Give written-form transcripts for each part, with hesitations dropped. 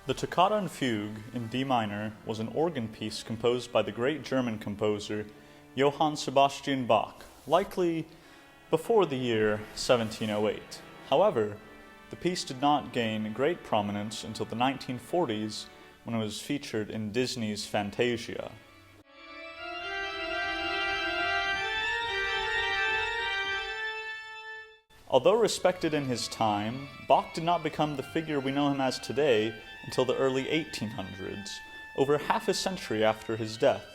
The Toccata and Fugue in D minor was an organ piece composed by the great German composer Johann Sebastian Bach, likely before the year 1708. However, the piece did not gain great prominence until the 1940s when it was featured in Disney's Fantasia. Although respected in his time, Bach did not become the figure we know him as today until the early 1800s, over half a century after his death.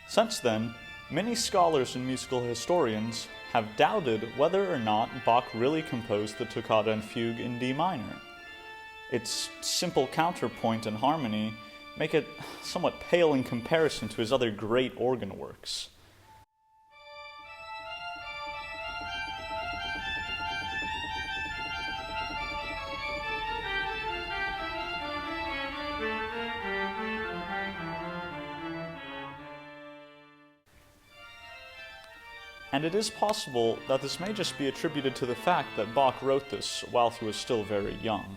Since then, many scholars and musical historians have doubted whether or not Bach really composed the Toccata and Fugue in D minor. Its simple counterpoint and harmony make it somewhat pale in comparison to his other great organ works. And it is possible that this may just be attributed to the fact that Bach wrote this while he was still very young.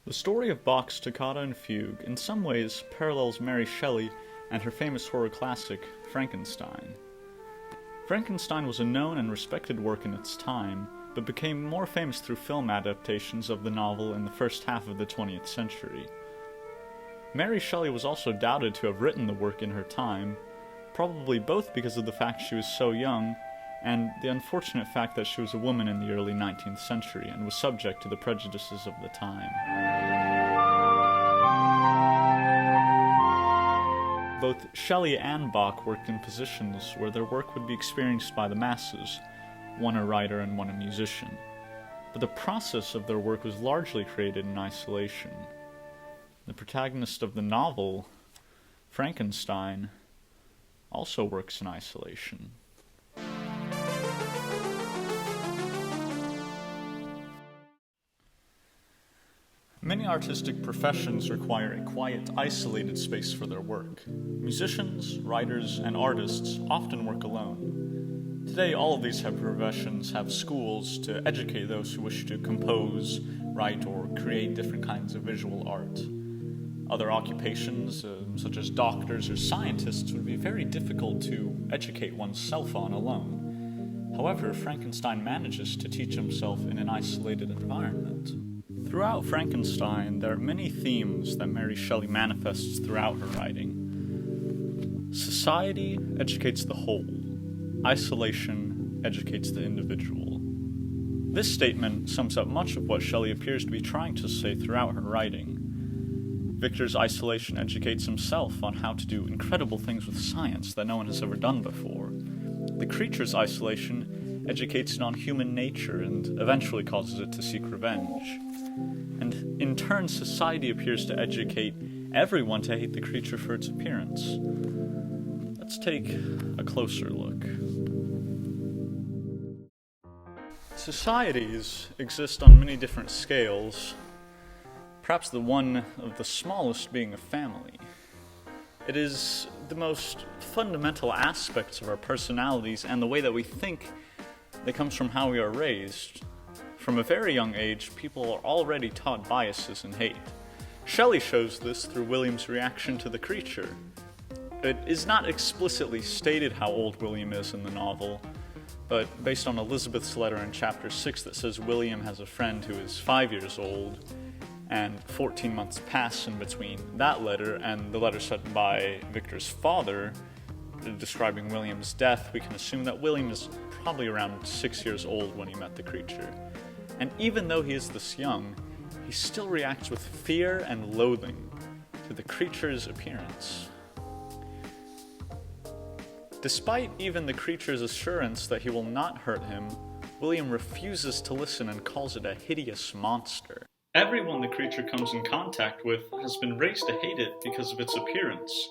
The story of Bach's Toccata and Fugue in some ways parallels Mary Shelley and her famous horror classic, Frankenstein. Frankenstein was a known and respected work in its time, but became more famous through film adaptations of the novel in the first half of the 20th century. Mary Shelley was also doubted to have written the work in her time, probably both because of the fact she was so young and the unfortunate fact that she was a woman in the early 19th century and was subject to the prejudices of the time. Both Shelley and Bach worked in positions where their work would be experienced by the masses, one a writer and one a musician. But the process of their work was largely created in isolation. The protagonist of the novel, Frankenstein, also works in isolation. Many artistic professions require a quiet, isolated space for their work. Musicians, writers, and artists often work alone. Today, all of these professions have schools to educate those who wish to compose, write, or create different kinds of visual art. Other occupations, such as doctors or scientists, would be very difficult to educate oneself on alone. However, Frankenstein manages to teach himself in an isolated environment. Throughout Frankenstein, there are many themes that Mary Shelley manifests throughout her writing. Society educates the whole. Isolation educates the individual. This statement sums up much of what Shelley appears to be trying to say throughout her writing. Victor's isolation educates himself on how to do incredible things with science that no one has ever done before. The creature's isolation educates it on human nature and eventually causes it to seek revenge. And in turn, society appears to educate everyone to hate the creature for its appearance. Let's take a closer look. Societies exist on many different scales, perhaps the one of the smallest being a family. It is the most fundamental aspects of our personalities and the way that we think that comes from how we are raised. From a very young age, people are already taught biases and hate. Shelley shows this through William's reaction to the creature. It is not explicitly stated how old William is in the novel, but based on Elizabeth's letter in chapter 6 that says William has a friend who is 5 years old, and 14 months pass in between that letter and the letter sent by Victor's father describing William's death, we can assume that William is probably around 6 years old when he met the creature. And even though he is this young, he still reacts with fear and loathing to the creature's appearance. Despite even the creature's assurance that he will not hurt him, William refuses to listen and calls it a hideous monster. Everyone the creature comes in contact with has been raised to hate it because of its appearance.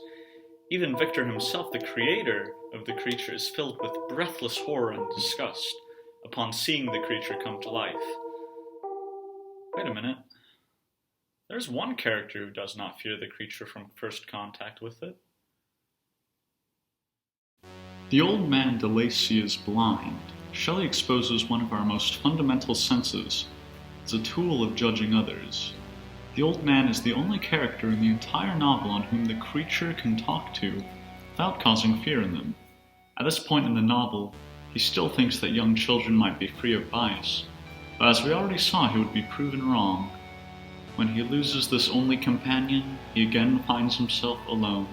Even Victor himself, the creator of the creature, is filled with breathless horror and disgust upon seeing the creature come to life. Wait a minute. There's one character who does not fear the creature from first contact with it. The old man de Lacy is blind, Shelley exposes one of our most fundamental senses as a tool of judging others. The old man is the only character in the entire novel on whom the creature can talk to without causing fear in them. At this point in the novel, he still thinks that young children might be free of bias, but as we already saw, he would be proven wrong. When he loses this only companion, he again finds himself alone.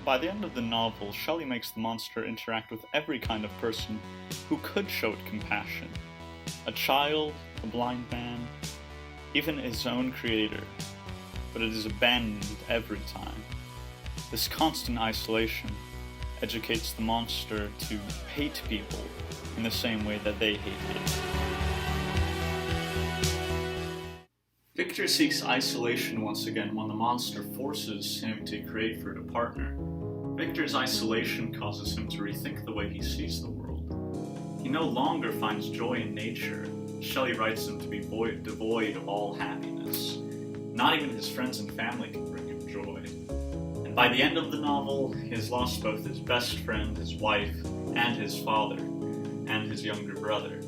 By the end of the novel, Shelley makes the monster interact with every kind of person who could show it compassion. A child, a blind man, even his own creator. But it is abandoned every time. This constant isolation educates the monster to hate people in the same way that they hate it. Victor seeks isolation once again when the monster forces him to create fruit a partner. Victor's isolation causes him to rethink the way he sees the world. He no longer finds joy in nature. Shelley writes him to be devoid of all happiness. Not even his friends and family can bring him joy. And by the end of the novel, he has lost both his best friend, his wife, and his father, and his younger brother.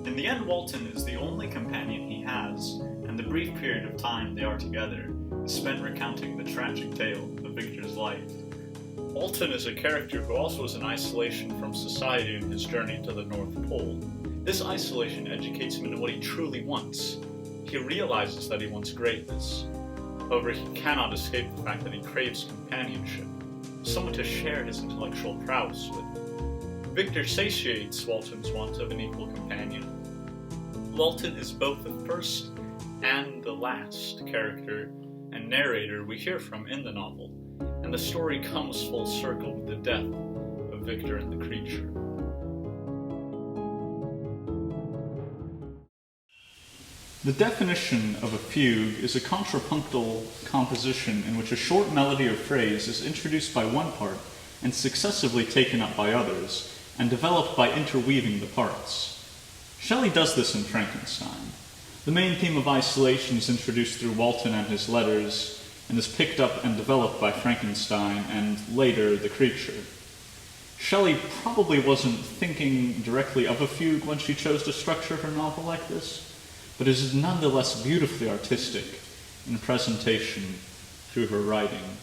In the end, Walton is the only companion he has, and the brief period of time they are together is spent recounting the tragic tale of Victor's life. Walton is a character who also is in isolation from society in his journey to the North Pole. This isolation educates him into what he truly wants. He realizes that he wants greatness. However, he cannot escape the fact that he craves companionship, someone to share his intellectual prowess with. Victor satiates Walton's want of an equal companion. Walton is both the first and the last character and narrator we hear from in the novel, and the story comes full circle with the death of Victor and the creature. The definition of a fugue is a contrapuntal composition in which a short melody or phrase is introduced by one part and successively taken up by others, and developed by interweaving the parts. Shelley does this in Frankenstein. The main theme of isolation is introduced through Walton and his letters, and is picked up and developed by Frankenstein and later the creature. Shelley probably wasn't thinking directly of a fugue when she chose to structure her novel like this, but it is nonetheless beautifully artistic in presentation through her writing.